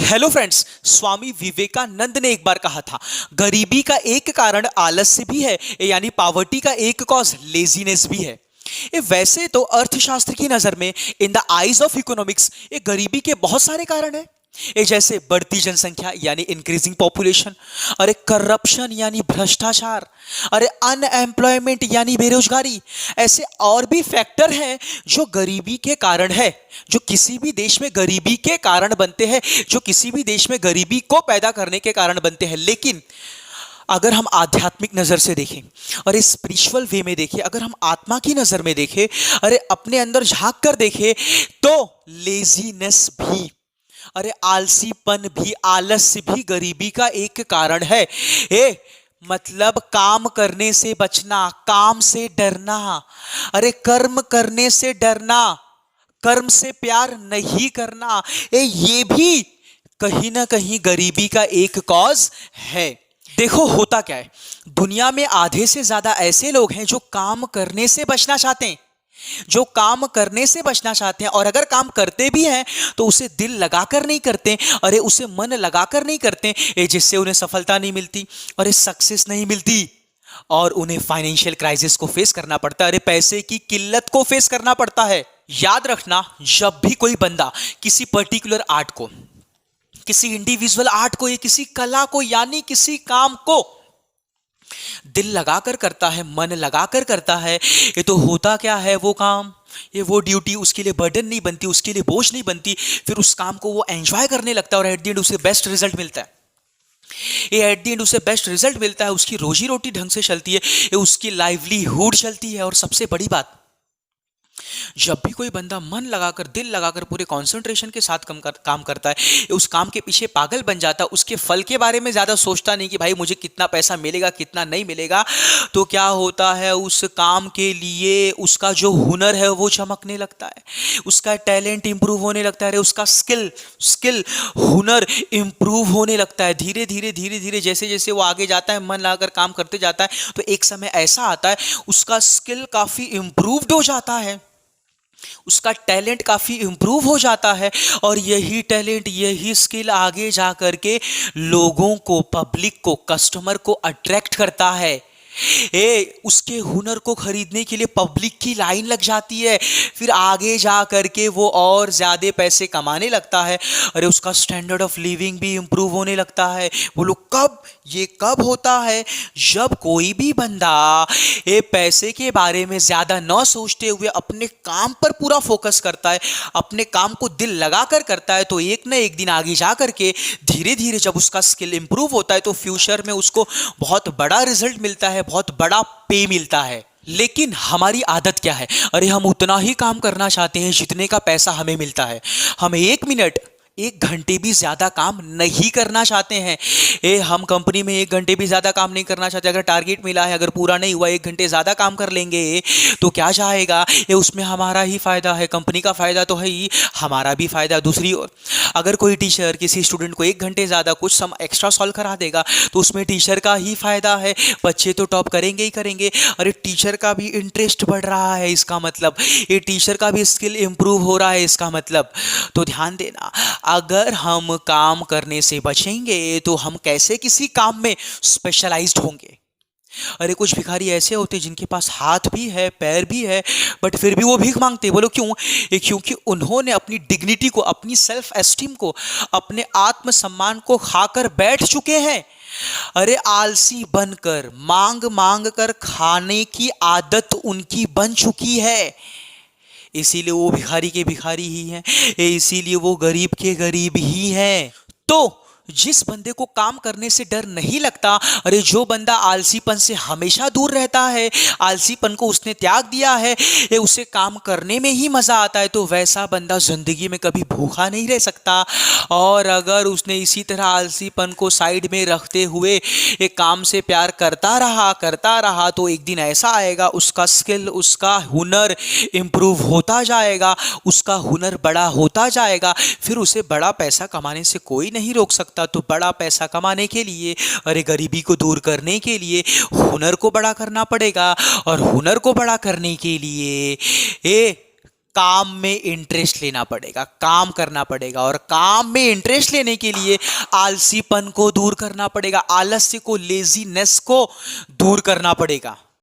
Hello friends. Swami Vivekananda ने एक बार कहा था, गरीबी का एक कारण आलस्य भी है, यानी पावर्टी का एक कॉज लेजीनेस भी है। वैसे तो अर्थशास्त्र की नजर में, in the eyes of economics, ये गरीबी के बहुत सारे कारण हैं। ये जैसे बढ़ती जनसंख्या यानी इंक्रीजिंग पॉपुलेशन, अरे करप्शन यानी भ्रष्टाचार, अरे अनएम्प्लॉयमेंट यानी बेरोजगारी। ऐसे और भी फैक्टर हैं जो गरीबी के कारण है, जो किसी भी देश में गरीबी के कारण बनते हैं, जो किसी भी देश में गरीबी को पैदा करने के कारण बनते हैं। लेकिन अगर हम आध्यात्मिक नजर से देखें और इस स्पिरिचुअल वे में देखें, अगर हम आत्मा की नजर में देखें, अरे अपने अंदर झांक कर देखें, तो लेजीनेस भी, अरे आलसीपन भी, आलस्य भी गरीबी का एक कारण है। मतलब काम करने से बचना, काम से डरना, अरे कर्म करने से डरना, कर्म से प्यार नहीं करना, ये भी कहीं ना कहीं गरीबी का एक कॉज है। देखो होता क्या है, दुनिया में आधे से ज्यादा ऐसे लोग हैं जो काम करने से बचना चाहते हैं, जो काम करने से बचना चाहते हैं, और अगर काम करते भी हैं तो उसे दिल लगाकर नहीं करते, अरे उसे मन लगाकर नहीं करते, जिससे उन्हें सफलता नहीं मिलती, अरे सक्सेस नहीं मिलती, और उन्हें फाइनेंशियल क्राइसिस को फेस करना पड़ता है, अरे पैसे की किल्लत को फेस करना पड़ता है। याद रखना, जब भी कोई बंदा किसी पर्टिकुलर आर्ट को, किसी इंडिविजुअल आर्ट को, या किसी कला को, यानी किसी काम को दिल लगाकर करता है, मन लगाकर करता है, ये तो होता क्या है, वो काम, ये वो ड्यूटी उसके लिए बर्डन नहीं बनती, उसके लिए बोझ नहीं बनती। फिर उस काम को वो एंजॉय करने लगता है और एट द एंड उसे बेस्ट रिजल्ट मिलता है। ये एट द एंड उसे बेस्ट रिजल्ट मिलता है, उसकी रोजी रोटी ढंग से चलती है, ये उसकी लाइवलीहुड चलती है। और सबसे बड़ी बात, जब भी कोई बंदा मन लगाकर, दिल लगाकर, पूरे कंसंट्रेशन के साथ काम करता है, उस काम के पीछे पागल बन जाता है, उसके फल के बारे में ज्यादा सोचता नहीं कि भाई मुझे कितना पैसा मिलेगा, कितना नहीं मिलेगा, तो क्या होता है, उस काम के लिए उसका जो हुनर है वो चमकने लगता है, उसका टैलेंट इंप्रूव होने लगता है, उसका स्किल हुनर इंप्रूव होने लगता है। धीरे धीरे धीरे धीरे जैसे जैसे वो आगे जाता है, मन लगाकर काम करते जाता है, तो एक समय ऐसा आता है उसका स्किल काफी इंप्रूव्ड हो जाता है, उसका टैलेंट काफी इंप्रूव हो जाता है, और यही टैलेंट, यही स्किल आगे जा करके लोगों को, पब्लिक को, कस्टमर को अट्रैक्ट करता है। उसके हुनर को खरीदने के लिए पब्लिक की लाइन लग जाती है, फिर आगे जा करके वो और ज्यादा पैसे कमाने लगता है, अरे उसका स्टैंडर्ड ऑफ लिविंग भी इंप्रूव होने लगता है। बोलो कब होता है, जब कोई भी बंदा पैसे के बारे में ज्यादा न सोचते हुए अपने काम पर पूरा फोकस करता है, अपने काम को दिल लगाकर करता है, तो एक ना एक दिन आगे जा करके धीरे धीरे जब उसका स्किल इंप्रूव होता है, तो फ्यूचर में उसको बहुत बड़ा रिजल्ट मिलता है, बहुत बड़ा पे मिलता है। लेकिन हमारी आदत क्या है, अरे हम उतना ही काम करना चाहते हैं जितने का पैसा हमें मिलता है। हम 1 मिनट, 1 घंटे भी ज्यादा काम नहीं करना चाहते हैं। हम कंपनी में 1 घंटे भी ज्यादा काम नहीं करना चाहते। अगर टारगेट मिला है, अगर पूरा नहीं हुआ, 1 घंटे ज्यादा काम कर लेंगे तो क्या जाएगा, ये उसमें हमारा ही फायदा है, कंपनी का फायदा तो है ही, हमारा भी फायदा। दूसरी ओर अगर कोई टीचर किसी स्टूडेंट को 1 घंटे ज्यादा कुछ सम एक्स्ट्रा सॉल्व करा देगा, तो उसमें टीचर का ही फायदा है, बच्चे तो टॉप करेंगे ही करेंगे, अरे टीचर का भी इंटरेस्ट बढ़ रहा है, इसका मतलब ये टीचर का भी स्किल इंप्रूव हो रहा है, इसका मतलब। तो ध्यान देना, अगर हम काम करने से बचेंगे तो हम कैसे किसी काम में स्पेशलाइज्ड होंगे। अरे कुछ भिखारी ऐसे होते हैं जिनके पास हाथ भी है, पैर भी है, बट फिर भी वो भीख मांगते। बोलो क्यों? क्योंकि उन्होंने अपनी डिग्निटी को, अपनी सेल्फ एस्टीम को, अपने आत्मसम्मान को खाकर बैठ चुके हैं। अरे आलसी बनकर, मांग मांग कर खाने की आदत उनकी बन चुकी है, इसीलिए वो भिखारी के भिखारी ही हैं, इसीलिए वो गरीब के गरीब ही हैं। तो जिस बंदे को काम करने से डर नहीं लगता, अरे जो बंदा आलसीपन से हमेशा दूर रहता है, आलसीपन को उसने त्याग दिया है, उसे काम करने में ही मजा आता है, तो वैसा बंदा जिंदगी में कभी भूखा नहीं रह सकता। और अगर उसने इसी तरह आलसीपन को साइड में रखते हुए एक काम से प्यार करता रहा, तो एक दिन ऐसा आएगा, उसका स्किल, उसका हुनर इंप्रूव होता जाएगा, उसका हुनर बड़ा होता जाएगा, फिर उसे बड़ा पैसा कमाने से कोई नहीं रोक सकता। तो बड़ा पैसा कमाने के लिए, अरे गरीबी को दूर करने के लिए हुनर को बड़ा करना पड़ेगा, और हुनर को बड़ा करने के लिए काम में इंटरेस्ट लेना पड़ेगा, काम करना पड़ेगा, और काम में इंटरेस्ट लेने के लिए आलसीपन को दूर करना पड़ेगा, आलस्य को, लेजीनेस को दूर करना पड़ेगा।